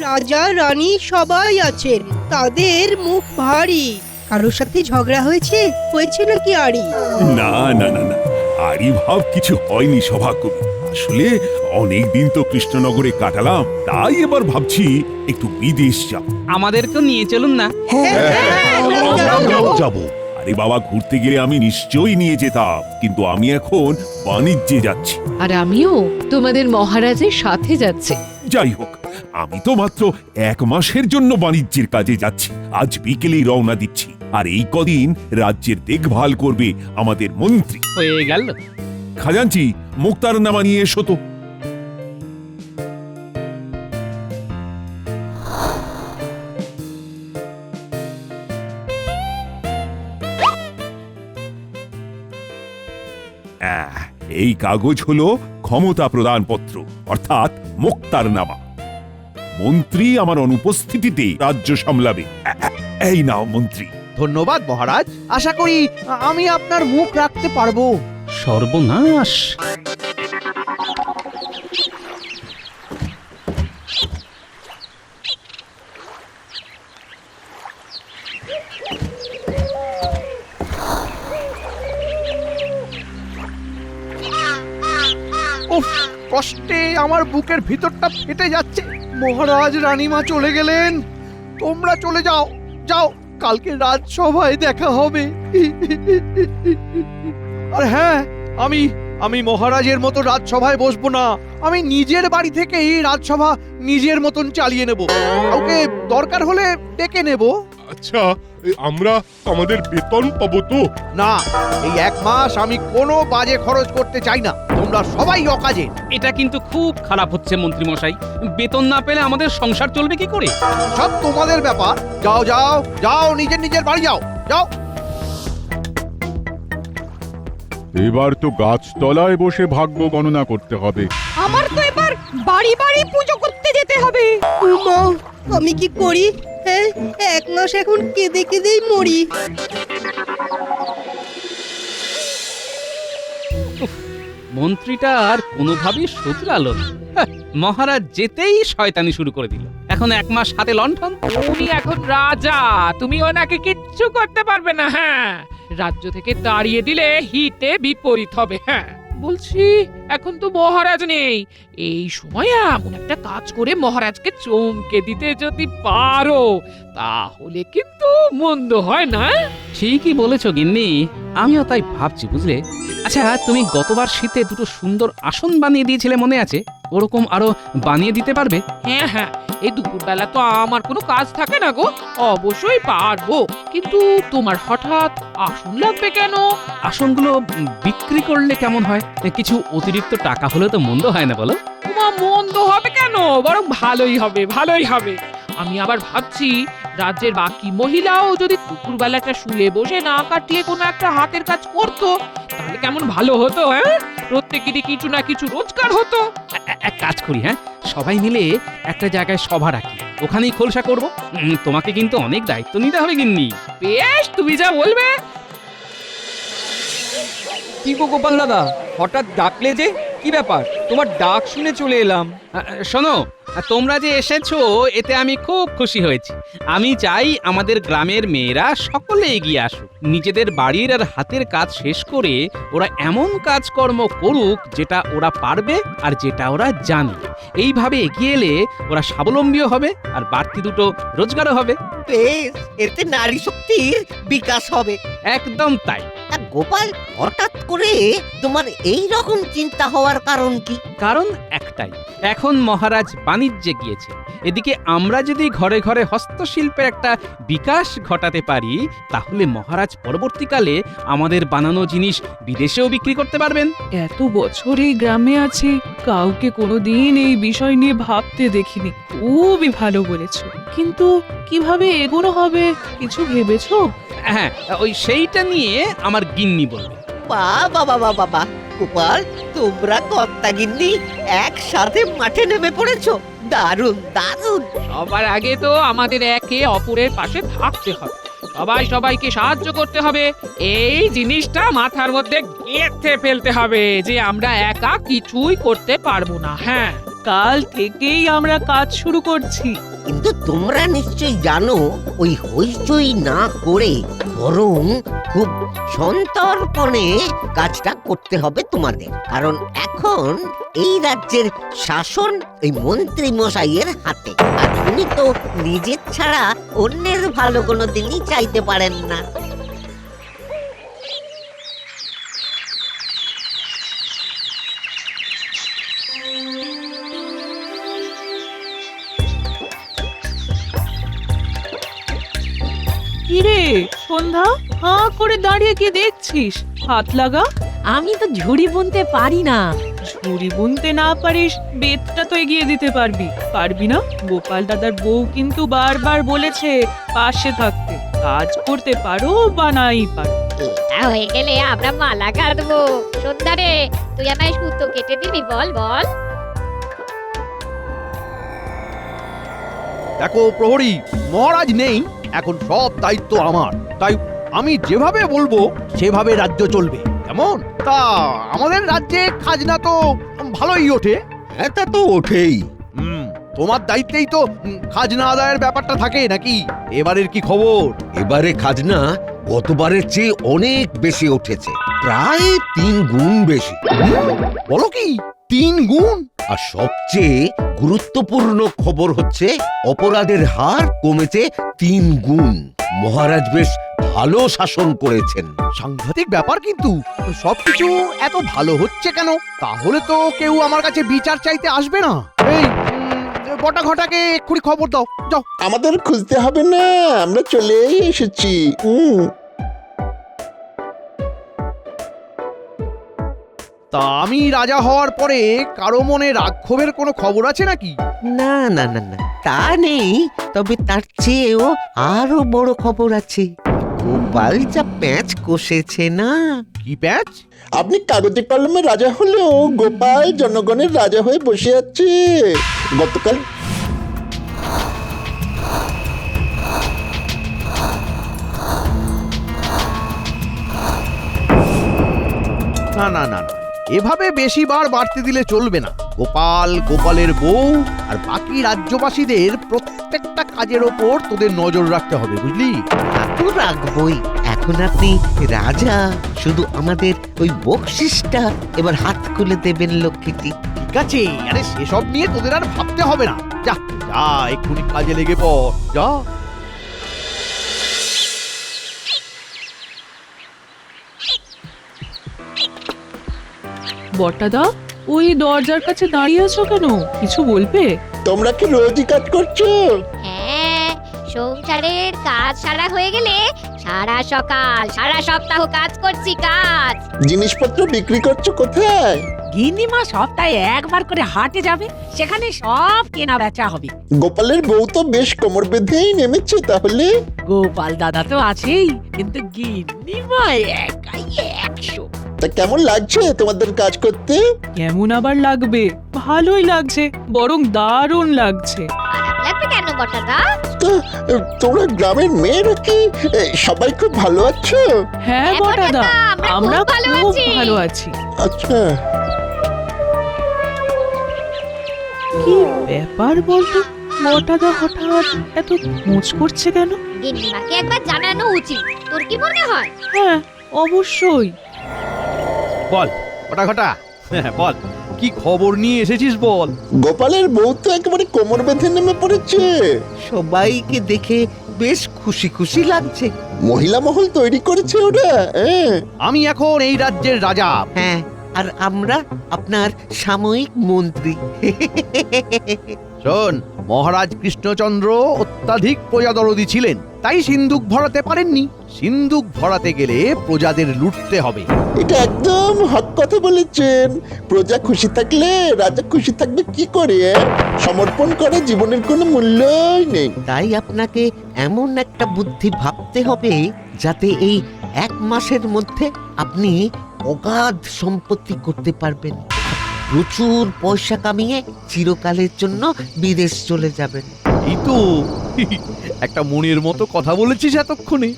রাজা রানী সবাই আছেন, তাদের মুখ ভারী। কারোর সাথে ঝগড়া হয়েছে নাকি আরি? না না না না, আরি ভাব কিছু হয়নি সভাকবি। আসলে অনেকদিন তো কৃষ্ণনগরে কাটালাম, তাই এবার ভাবছি একটু বিদেশ যাব। আমাদেরকেও নিয়ে চলুন না। যাব। আরে বাবা, ঘুরতে গেলে আমি নিশ্চয়ই নিয়ে যেতাম, কিন্তু আমি এখন বাণিজ্যে যাচ্ছি। আর আমিও তোমাদের মহারাজের সাথে যাচ্ছি। যাই হোক, আমি তো মাত্র 1 মাসের জন্য বাণিজ্যের কাজে যাচ্ছি। আজ বিকেলেই রওনা দিচ্ছি। আর এই কদিন রাজ্যের দেখভাল করবে আমাদের মন্ত্রী। হয়ে গেল। খাজাঞ্চি, মুক্তারনামা নিয়ে এসো তো। এই কাগজ হলো ক্ষমতা প্রদান পত্র, অর্থাৎ মুক্তারনামা। মন্ত্রী আমার অনুপস্থিতিতে রাজ্য সামলাবে। এই নাও মন্ত্রী। ধন্যবাদ মহারাজ, আশা করি আমি আপনার মুখ রাখতে পারবো। সর্বনাশ! উফ, কষ্টে আমার বুকের ভিতরটা ফেটে যাচ্ছে। মহারাজ রানীমা চলে গেলেন, তোমরা চলে যাও। যাও, কালকে রাজসভায় দেখা হবে। আর হ্যাঁ, আমি মহারাজের মতো রাজসভায় বসবো না। আমি নিজের বাড়ি থেকেই রাজসভা নিজের মতন চালিয়ে নেব। কাউকে দরকার হলে ডেকে নেব। আচ্ছা, আমরা আমাদের বেতন পাবো তো? না, এই 1 মাস আমি কোনো বাজে খরচ করতে চাই না। তোমরা সবাই অকাজে। এটা কিন্তু খুব খারাপ হচ্ছে মন্ত্রী মশাই। বেতন না পেলে আমাদের সংসার চলবে কি করে? সব তোমাদের ব্যাপার। যাও যাও যাও, নিজের নিজের বাড়ি যাও। যাও। এবার তো গাছতলায় বসে ভাগ্য গণনা করতে হবে। আমার তো এবার বাড়ি বাড়ি পুজো করতে যেতে হবে। মা, আমি কি করি? হ্যাঁ, 1 মাস এখন কেঁদে কেঁদেই মরি। মন্ত্রীটা আর কোনোভাবেই শুধরালো না। হ্যাঁ, মহারাজ যেতেই শয়তানি শুরু করে দিল। এখন 1 মাস হাতে লণ্ঠন। তুমি এখন রাজা, তুমি ওনাকে কিচ্ছু করতে পারবে না। হ্যাঁ, রাজ্য থেকে তাড়িয়ে দিলে হিতে বিপরীত হবে। হ্যাঁ, বলছি এখন তো মহারাজ নেই। এই সময় এমন একটা কাজ করে মহারাজকে চমকে দিতে যদি পারো, তাহলে কিন্তু মন্দ হয় না। ঠিকই বলেছো গিন্নি, আমিও তাই ভাবছি, বুঝলে। আচ্ছা, তুমি গতবার শীতে 2টো সুন্দর আসন বানিয়ে দিয়েছিলে, মনে আছে? ওরকম আরো বানিয়ে দিতে পারবে? হ্যাঁ হ্যাঁ, এই দুপুরবেলা তো আমার কোনো কাজ থাকে না গো। অবশ্যই পারবো, কিন্তু তোমার হঠাৎ আসন লাগবে কেন? আসনগুলো বিক্রি করলে কেমন হয়? কিছু অতিরিক্ত টাকা হলে তো মন্দ হয় না, বলো? তোমার মন্দ হবে কেন, বরং ভালোই হবে, ভালোই হবে। আমি আবার ভাবছি, রাজ্যের বাকি মহিলাও যদি দুপুরবেলাটা শুয়ে বসে না কাটিয়ে কোনো একটা হাতের কাজ করতো, তাহলে কেমন ভালো হতো। হ্যাঁ, প্রত্যেকেরই কিছু না কিছু রোজগার হতো। এক কাজ করি, হ্যাঁ, সবাই মিলে একটা জায়গায় সভা রাখি, ওখানেই খোলসা করব। তোমাকে কিন্তু অনেক দায়িত্ব নিতে হবে গিন্নি। বেশ, তুমি যা বলবে। কি গো গোপাল দাদা, হঠাৎ ডাকলে যে? কি ব্যাপার? তোমার ডাক শুনে চলে এলাম। শোনো, তোমরা যে এসেছো এতে আমি খুব খুশি হয়েছি। আমি চাই আমাদের গ্রামের মেয়েরা সকলে এগিয়ে আসুক, নিজেদের বাড়ির আর হাতের কাজ শেষ করে ওরা এমন কাজকর্ম করুক যেটা ওরা পারবে আর যেটা ওরা জানে। এইভাবে এগিয়ে এলে ওরা স্বাবলম্বীও হবে আর বাড়তি 2টো রোজগারও হবে। বেশ, এতে নারী শক্তির বিকাশ হবে। একদম তাই। গোপাল, হঠাৎ করে তোমার এই রকম চিন্তা হওয়ার কারণ কি? কারণ একটাই, এখন মহারাজ বাণিজ্যে গিয়েছে। এদিকে আমরা যদি ঘরে ঘরে হস্তশিল্পের একটা বিকাশ ঘটাতে পারি, তাহলে মহারাজ পরবর্তীকালে আমাদের বানানো জিনিস বিদেশেও বিক্রি করতে পারবেন। এত বছর এই গ্রামে আছি, কাউকে কোনোদিন এই বিষয় নিয়ে ভাবতে দেখিনি। খুবই ভালো বলেছো, কিন্তু কিভাবে এগোনো হবে কিছু ভেবেছো? হ্যাঁ, ওই সেইটা নিয়ে আমার গিন্নি বলবে। বাবা বাবা বাবা, গোপাল, তোমরা কর্তাগিন্নি একসাথে মাঠে নেমে পড়েছো। দারুণ দারুণ। সবার আগে তো আমাদের একে অপরের পাশে থাকতে হবে, সবাই সবাইকে সাহায্য করতে হবে। এই জিনিসটা মাথার মধ্যে গেঁথে ফেলতে হবে যে আমরা একা কিছুই করতে পারবো না। হ্যাঁ, কাল থেকেই আমরা কাজ শুরু করছি। কিন্তু তোমরা নিশ্চয়ই জানো ওই হইচই না করে বরং খুব সন্তর্পণে কাজটা করতে হবে তোমাদের, কারণ এখন এই রাজ্যের শাসন এই মন্ত্রী মশাইয়ের হাতে, আর উনি তো নিজের ছাড়া অন্যের ভালো কোনো দিনই চাইতে পারেন না। কিরে সন্ধ্যা, হাঁ করে দাঁড়িয়ে কি দেখছিস? হাত লাগা। আমি তো ঝুড়ি বুনতে পারি না। ঝুড়ি বুনতে না পারিস, বেতটা তো এগিয়ে দিতে পারবি। পারবি না? গোপাল দাদার বউ কিন্তু বারবার বলেছে পাশে থাকতে। কাজ করতে পারো বা নাই পারো। এটা হয়ে গেলে আমরা মালা গাঁথবো। সন্ধ্যা রে, তুই আমায় সুতো কেটে দিবি, বল বল। দেখো প্রহরী, মহারাজ নেই, এখন সব দায়িত্ব আমার, তাই আমি যেভাবে বলবো সেভাবে রাজ্য চলবে। কেমন? তা আমাদের রাজ্যে খাজনা তো ভালোই ওঠে। হ্যাঁ, তা তো ওঠেই। তোমার দায়িত্বেই তো খাজনা আদায়ের ব্যাপারটা থাকে নাকি? এবারের কি খবর? এবারে খাজনা গতবারের চেয়ে অনেক বেশি উঠেছে, প্রায় 3 গুণ বেশি। বলো কি, 3 গুণ? আর সবচেয়ে গুরুত্বপূর্ণ খবর হচ্ছে অপরাধের হার কমেছে 3 গুণ। মহারাজ বেশ ভালো শাসন করেছেন। সাংঘাতিক ব্যাপার কিন্তু। সবকিছু এত ভালো হচ্ছে কেন? তাহলে তো কেউ আমার কাছে বিচার চাইতে আসবে না। এই বটা ঘটাকে এক্ষুনি খবর দাও, যাও। আমাদের খুঁজতে হবে না, আমরা চলে এসেছি। তা আমি রাজা হওয়ার পরে কারো মনে রাগ ক্ষোভের কোনো খবর আছে নাকি? না না না না, তা নেই, তবে তার চেয়েও আরো বড় খবর আছে। গোপাল যা প্যাঁচ কষেছে না। কি প্যাঁচ? আপনি কাগজে কলমে রাজা হলেও গোপাল জনগণের রাজা হয়ে বসে আছে। গতকাল না না না, এভাবে বেশি বার বাড়তে দিলে চলবে না। গোপাল, গোপালের বউ আর বাকি রাজ্যবাসীদের প্রত্যেকটা কাজের ওপর তোদের নজর রাখতে হবে, বুঝলি? তো রাখবই। এখন আপনি রাজা, শুধু আমাদের ওই বকশিসটা এবার হাত খুলে দেবেন লক্ষ্মীটি। ঠিক আছে, আরে সেসব নিয়ে তোদের আর ভাবতে হবে না। যা যা, এক্ষুনি কাজে লেগে পড়, যা। বটাদা, ওই দরজার কাছে দাঁড়িয়ে আছো কেন? কিছু বলবে? তোমরা কি রোজই কাজ করছো? হ্যাঁ, সংসারের কাজ সারা হয়ে গেলে সারা সকাল সারা সপ্তাহ কাজ করছি। কাজ জিনিসপত্র বিক্রি করছো কোথায়? গিন্নিমা সপ্তাহে একবার করে হাটে যাবে, সেখানে সব কেনা বেচা হবে। গোপালের বউ তো বেশ কোমর বেঁধেই নেমেছে তাহলে। গোপাল দাদা তো আছেই, কিন্তু গিন্নিমা একাই 100। তা কেমন লাগছে তোমাদের কাজ করতে? কেমন আবার লাগবে? ভালোই লাগছে, বরং দারুণ লাগছে। খারাপ লাগবে কেন বটাদা? তো তোমরা গ্রামের মেয়েরা কি সবাই খুব ভালো আছো? হ্যাঁ বটাদা, আমরা খুব ভালো আছি। আচ্ছা, কি ব্যাপার বলতো? বটাদা হঠাৎ এত খোঁজ করছে কেন? গিন্নিমাকে একবার জানানো উচিত, তোর কি মনে হয়? হ্যাঁ, অবশ্যই। বল ঘটা ঘটা, বল কি খবর নিয়ে এসেছিস বল। গোপালের বউ তো একেবারে কোমর বেঁধে নেমে পড়েছে। সবাইকে দেখে বেশ খুশি খুশি লাগছে। মহিলা মহল তৈরি করেছে ওরা। আমি এখন এই রাজ্যের রাজা। হ্যাঁ, আর আমরা আপনার সাময়িক মন্ত্রী। শোন, মহারাজ কৃষ্ণচন্দ্র অত্যাধিক প্রজাদরদি ছিলেন, তাই সিন্ধুক ভরাতে পারেননি। সিন্ধুক ভরাতে গেলে প্রজাদের লুটতে হবে। এটা একদম হক কথা বলেছেন। প্রজা খুশি থাকলে রাজা খুশি থাকবে কি করে? সমর্পণ করে জীবনের কোনো মূল্যই নেই। তাই আপনাকে এমন একটা বুদ্ধি ভাবতে হবে যাতে এই 1 মাসের মধ্যে আপনি অগাধ সম্পত্তি করতে পারবেন। প্রচুর পয়সা কামিয়ে চিরকালের জন্য বিদেশ চলে যাবেন। এই তো একটা মনের মতো কথা বলেছিস এতক্ষণে।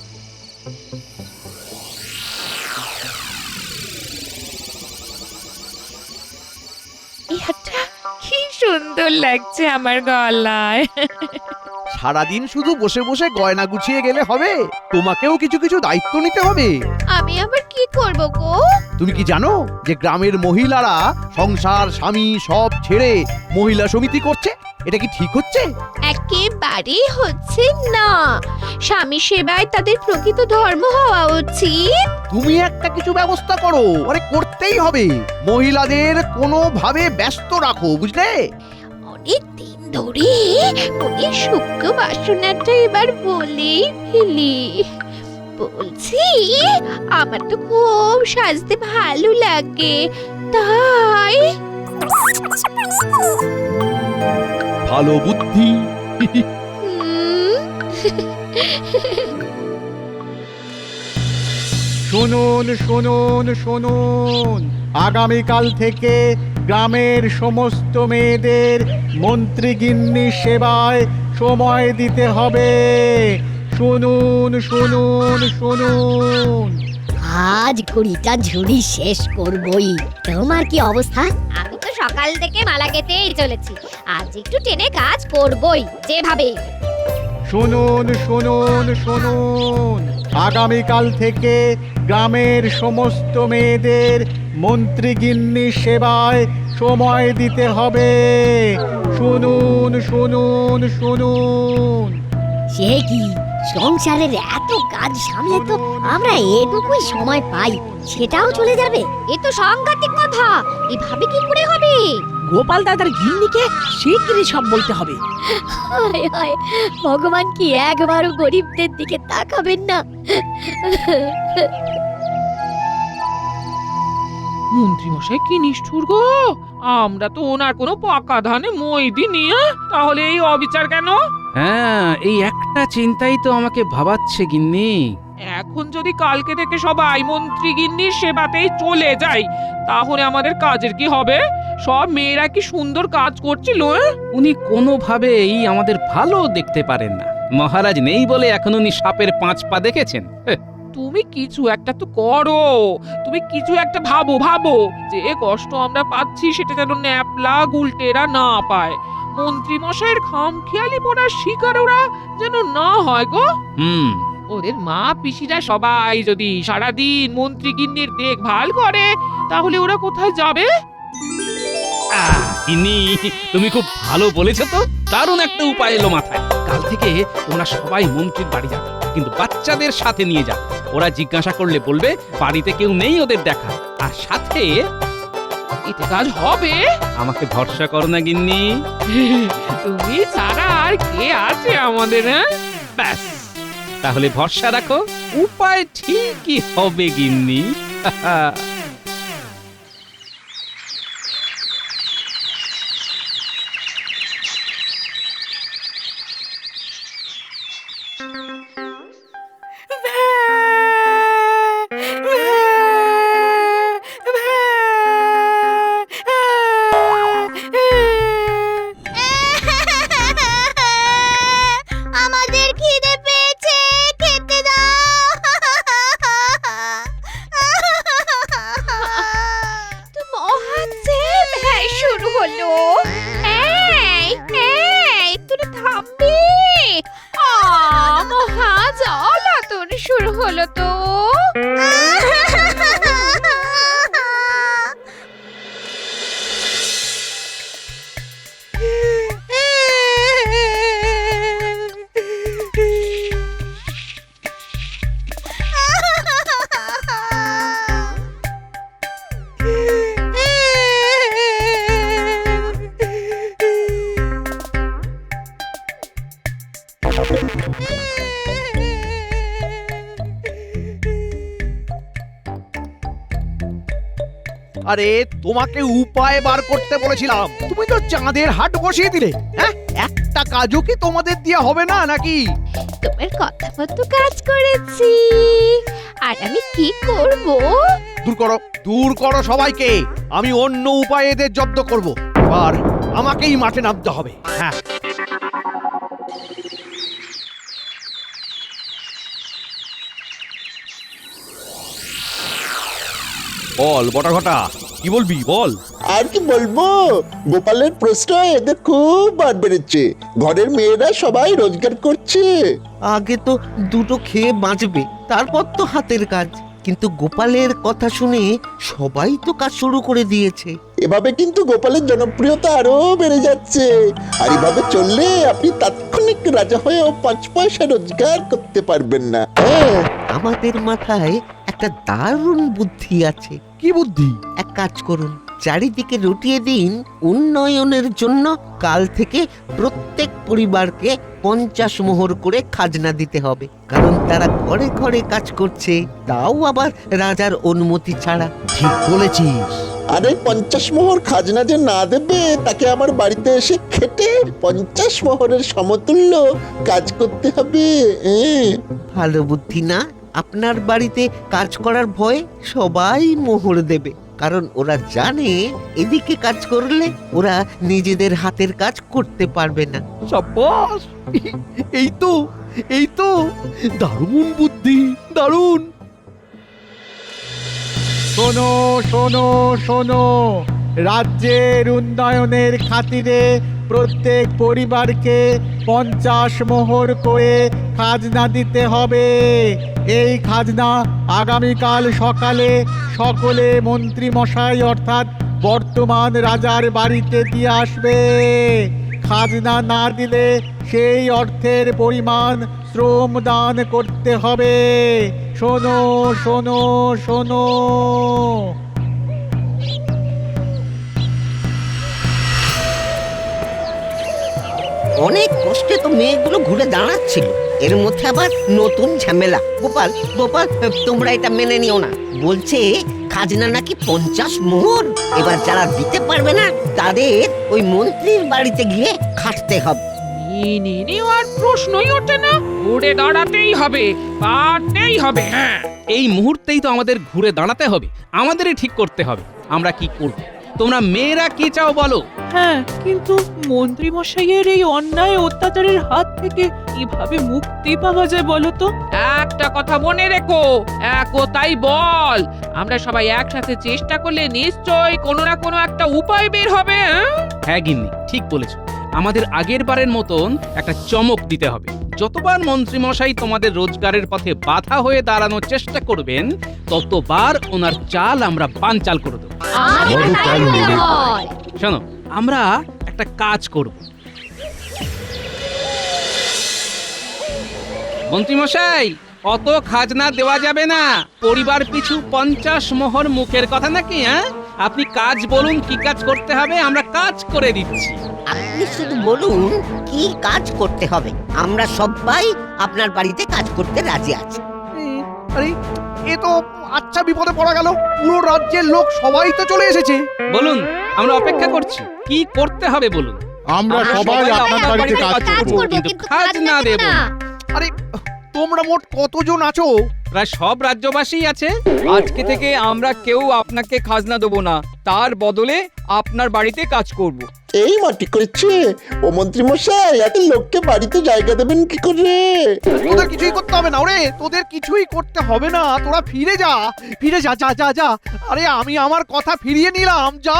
এটা কি সুন্দর লাগছে আমার গলায়। সারাদিন শুধু বসে বসে গয়না গুছিয়ে গেলে হবে, তোমাকেও কিছু কিছু দায়িত্ব নিতে হবে। আমি আবার কি করব গো? তুমি কি জানো যে গ্রামের মহিলারা সংসার স্বামী সব ছেড়ে মহিলা সমিতি করছে? এটা কি ঠিক হচ্ছে? একেবারেই হচ্ছে না। স্বামী সেবায় তাদের প্রকৃত ধর্ম হওয়া উচিত। তুমি একটা কিছু ব্যবস্থা করো, আরে করতেই হবে। মহিলাদের কোনোভাবে ব্যস্ত রাখো, বুঝলে? অনেক দিন ধরে ওই সূক্ষ্ম বাসনাটা এবার বলেই ফেলি। বলছি, আমার তো খুব সাজতে ভালো লাগে, তাই ভালো বুদ্ধি। শুনুন শুনুন শুনুন, আগামীকাল থেকে গ্রামের সমস্ত মেয়েদের মন্ত্রীগিন্নি সেবায় সময় দিতে হবে। শুনুন শুনুন শুনুন। আজ কুড়িটা ঝুড়ি শেষ করবই। তোমার কি অবস্থা? আমি তো সকাল থেকে মালা গেতেই চলেছি, আজ একটু টেনে কাজ করবই যেভাবে। শুনুন শুনুন শুনুন, আগামীকাল থেকে গ্রামের সমস্ত মেয়েদের মন্ত্রীগিন্নি সেবায় সময় দিতে হবে। শুনুন শুনুন শুনুন। সে কি, সংসারের এত কাজ সামলে তো আমরা এটুকুই সময় পাই, সেটাও চলে যাবে? এ তো সাংঘাতিক কথা, এভাবে কি করে হবে? গোপাল দাদার গিন্নিকে শিগগিরই সব বলতে হবে। হায় হায়, ভগবান কি একবারও গরিবদের দিকে তাকাবেন না? মন্ত্রী মশাই কি নিষ্ঠুর গো! আমরা তো ওনার কোনো পাকা ধানে মই দিইনি, তাহলে এই অবিচার কেন? হ্যাঁ, এই একটা চিন্তাই তো আমাকে ভাবাচ্ছে গিন্নি। এখন যদি কালকে থেকে সবাই মন্ত্রী গিন্নির সেবাতেই চলে যায়, তাহলে আমাদের কাজের কি হবে? সব মেয়েরা কি সুন্দর কাজ করছিল? উনি কোনোভাবেই আমাদের ভালো দেখতে পারেন না। মহারাজ নেই বলে এখন উনি সাপের 5 পা দেখেছেন। তুমি কিছু একটা তো করো, তুমি কিছু একটা ভাবো ভাবো, যে কষ্ট আমরা পাচ্ছি সেটা যেন ন্যাপলা গুলটেরা না পায়। মন্ত্রী মশাইয়ের খামখেয়ালি পড়ার শিকার ওরা যেন না হয় গো। ওদের মা পিসিরা সবাই যদি সারাদিন মন্ত্রী গিন্নির দেখভাল করে, তাহলে ওরা কোথায় যাবে? গিন্নি, তুমি খুব ভালো বলেছো তো। দারুণ একটা উপায় এলো মাথায়। কাল থেকে তোমরা সবাই মন্ত্রীর বাড়ি যাবে, কিন্তু বাচ্চাদের সাথে নিয়ে যাবে। ওরা জিজ্ঞাসা করলে বলবে বাড়িতে কেউ নেই ওদের দেখা। আর সাথে এতে কাজ হবে। আমাকে ভরসা করো না গিন্নি? তুমি ছাড়া আর কে আছে আমাদের? ব্যাস, তাহলে ভরসা রাখো, উপায় ঠিকই হবে গিন্নি। আমাদের খিদে পেয়েছে, খেতে দাও। তো মহাদেব, হ্যাঁ শুরু হলো। এই এই, তুই থামবি? মহা জ্বালাতন শুরু হলো তো। আরে তোমাকে উপায় বার করতে বলেছিলাম, তুমি তো চাঁদের হাট বসিয়ে দিলে। হ্যাঁ, একটা কাজও কি তোমাদের দিয়ে হবে না নাকি? তোমার কথা মতো কাজ করেছি, আর আমি কি করব? দূর করো সবাইকে। আমি অন্য উপায়ে এদের জব্দ করব। এবার আমাকেই মাঠে নামতে হবে। হ্যাঁ, বল বটা ঘটা, কি বলবি বল। আর কি বলবো, গোপালের প্রশ্ন এদের খুব বার বেড়েছে। ঘরের মেয়েরা সবাই রোজগার করছে। আগে তো দুটো খেয়ে বাঁচবে, তারপর তো হাতের কাজ। কিন্তু গোপালের কথা শুনে সবাই তো কাজ শুরু করে দিয়েছে। এভাবে কিন্তু গোপালের জনপ্রিয়তা আরো বেড়ে যাচ্ছে। আর এভাবে চললে আপনি তাৎক্ষণিক রাজা হয়েও 5 পয়সা রোজগার করতে পারবেন না। আমাদের মাথায় একটা দারুণ বুদ্ধি আছে। কি বুদ্ধি? এক কাজ করুন, চারিদিকে রটিয়ে দিন উন্নয়নের জন্য কাল থেকে প্রত্যেক পরিবারকে 50 মোহর করে খাজনা দিতে হবে। কারণ তারা ঘরে ঘরে কাজ করছে, তাও আবার রাজার অনুমতি ছাড়া। ঠিক বলেছিস। আরে 50 মোহর খাজনা যে না দেবে, তাকে আমার বাড়িতে এসে খেটে 50 মোহরের সমতুল্য কাজ করতে হবে। ভালো বুদ্ধি না? আপনার বাড়িতে কাজ করার ভয়ে সবাই মোহর দেবে, কারণ ওরা জানে এদিকে কাজ করলে ওরা নিজেদের হাতের কাজ করতে পারবে না। সাব্বাস! এই তো দারুণ বুদ্ধি, দারুণ। শোনো শোনো শোনো, রাজ্যের উন্নয়নের খাতিরে প্রত্যেক পরিবারকে 50 মোহর করে খাজনা দিতে হবে। এই খাজনা আগামীকাল সকালে সকলে মন্ত্রী মশাই অর্থাৎ বর্তমান রাজার বাড়িতে দিয়ে আসবে। খাজনা না দিলে সেই অর্থের পরিমাণ শ্রম দান করতে হবে। শোনো শোনো শোনো। অনেক কষ্টে তো মেয়েগুলো ঘুরে দাঁড়াচ্ছিল, এর মধ্যে আবার নতুন ঝামেলা। গোপাল গোপাল, তোমরা এটা মেনে নিও না। বলছে খাজনা নাকি 50 মোহর। এবার যারা দিতে পারবে না তাদের ওই মন্ত্রীর বাড়িতে গিয়ে খাটতে হবে। আর প্রশ্নই ওঠে না, ঘুরে দাঁড়াতেই হবে, পারতেই হবে। হ্যাঁ, এই মুহূর্তেই তো আমাদের ঘুরে দাঁড়াতে হবে, আমাদেরই ঠিক করতে হবে আমরা কি করব। তোমরা মেয়েরা কি চাও বলো? হ্যাঁ, কিন্তু মন্ত্রী মশাইয়ের এই অন্যায় অত্যাচারের হাত থেকে কিভাবে মুক্তি পাওয়া যায় বলো তো? একটা কথা মনে রেখো, একতাই বল। আমরা সবাই একসাথে চেষ্টা করলে নিশ্চয়ই কোনো না কোনো একটা উপায় বের হবে। হ্যাঁ গিন্নি, ঠিক বলেছো। আমাদের আগের বারের মতন একটা চমক দিতে হবে। যতবার মন্ত্রী মশাই তোমাদের রোজগারের পথে বাধা হয়ে দাঁড়ানোর চেষ্টা করবেন, ততবার ওনার চাল আমরা বানচাল করে দেবো। শোনো, আমরা একটা কাজ করব। মন্ত্রী মশাই, অত খাজনা দেওয়া যাবে না। পরিবার পিছু 50 মোহর মুখের কথা নাকি? হ্যাঁ, আপনি কাজ বলুন, কি কাজ করতে হবে, আমরা কাজ করে দিচ্ছি। আপনি শুধু বলুন কি কাজ করতে হবে, আমরা সবাই আপনার বাড়িতে কাজ করতে রাজি আছি। আরে এ তো আচ্ছা বিপদে পড়া গেল। পুরো রাজ্যের লোক সবাই তো চলে এসেছে। বলুন, আমরা অপেক্ষা করছি। কি করতে হবে বলুন? আমরা সবাই আপনার বাড়িতে কাজ করব, কিন্তু খাজনা দেব না। আরে তোমরা মোট কতজন আছো? প্রায় সব রাজ্যবাসী আছে। আজকে থেকে আমরা কেউ আপনাকে খাজনা দেবো না, তার বদলে আপনার বাড়িতে কাজ করব। এই মাটি করেছে ও মন্ত্রী মশাই, এত লোককে বাড়িতে জায়গা দেবেন কি করে? তোদের কিছুই করতে হবে না। ওরে, তোদের কিছুই করতে হবে না, তোরা ফিরে যা, ফিরে যা যা যা যা। আরে আমি আমার কথা ফিরিয়ে নিলাম, যা।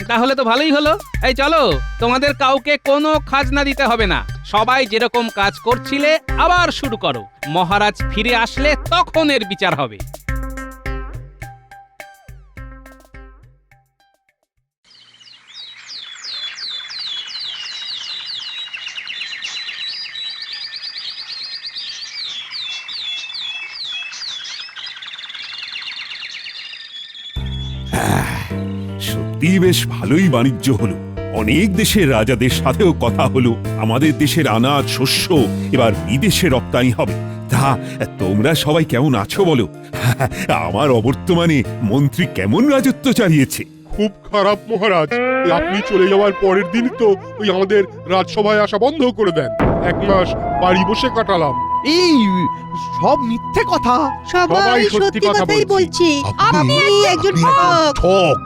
তাহলে তো ভালোই হলো। এই চলো, তোমাদের কাউকে কোনো খাজনা দিতে হবে না। সবাই যেরকম কাজ করছিলে আবার শুরু করো। মহারাজ ফিরে আসলে তখন এর বিচার হবে। সত্যি বেশ ভালোই বাণিজ্য হলো। অনেক দেশের রাজাদের সাথেও কথা হলো। আমাদের দেশের আনাজ শস্য এবার বিদেশে রপ্তানি হবে। তা তোমরা সবাই কেমন আছো বলো? আমার অবর্তমানে মন্ত্রী কেমন রাজত্ব চালিয়েছে? খুব খারাপ মহারাজ। আপনি চলে যাওয়ার পরের দিন তো ওই আমাদের রাজসভায় আসা বন্ধ করে দেন। 1 মাস বাড়ি বসে কাটালাম। এই সব মিথ্যে কথা। সবাই সত্যি কথাই বলছি। আপনি একজন ঠক।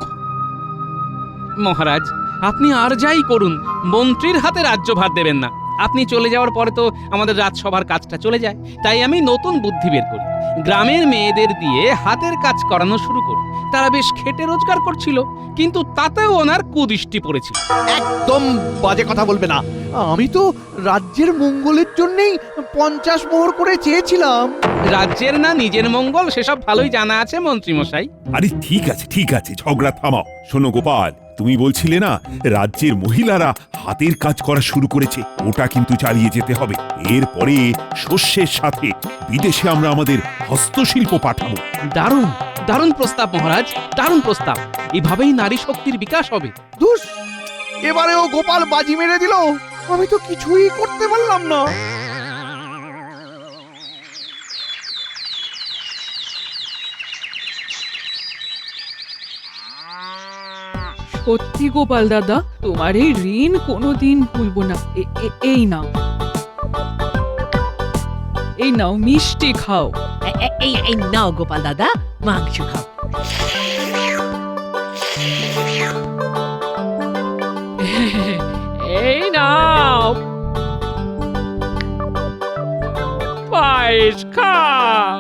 মহারাজ, আপনি আর যাই করুন, মন্ত্রীর হাতে রাজ্যভার দেবেন না। আপনি চলে যাওয়ার পরে তো আমাদের রাজসভার কাজটা চলে যায়। তাই আমি নতুন বুদ্ধি বের করি। গ্রামের মেয়েদের দিয়ে হাতের কাজ করানো শুরু করি। তারা বেশ খেটে রোজগার করছিল, কিন্তু তাতেও ওনার কুদৃষ্টি পড়েছিল। একদম বাজে কথা বলবে না। আমি তো রাজ্যের মঙ্গলের জন্যই 50 মোহর করে চেয়েছিলাম। রাজ্যের না নিজের মঙ্গল সেসব ভালোই জানা আছে মন্ত্রী মশাই। আরে ঠিক আছে ঝগড়া থামাও। শোনো গোপাল, তুমি বলছিলে না রাজ্যের মহিলারা হাতের কাজ করা শুরু করেছে, ওটা কিন্তু চালিয়ে যেতে হবে। এরপরে শস্যের সাথে বিদেশে আমরা আমাদের হস্তশিল্প পাঠাবো। দারুণ দারুণ প্রস্তাব মহারাজ, দারুণ প্রস্তাব। এভাবেই নারী শক্তির বিকাশ হবে। ধুস, এবারেও গোপাল বাজি মেরে দিল। আমি তো কিছুই করতে পারলাম না। সত্যি গোপাল দাদা, তোমার এই ঋণ কোনোদিন ভুলবো না। এই নাও, এই নাও মিষ্টি খাও। এই নাও গোপাল দাদা, মাংস খাও। এই নাও পায়েস খাও।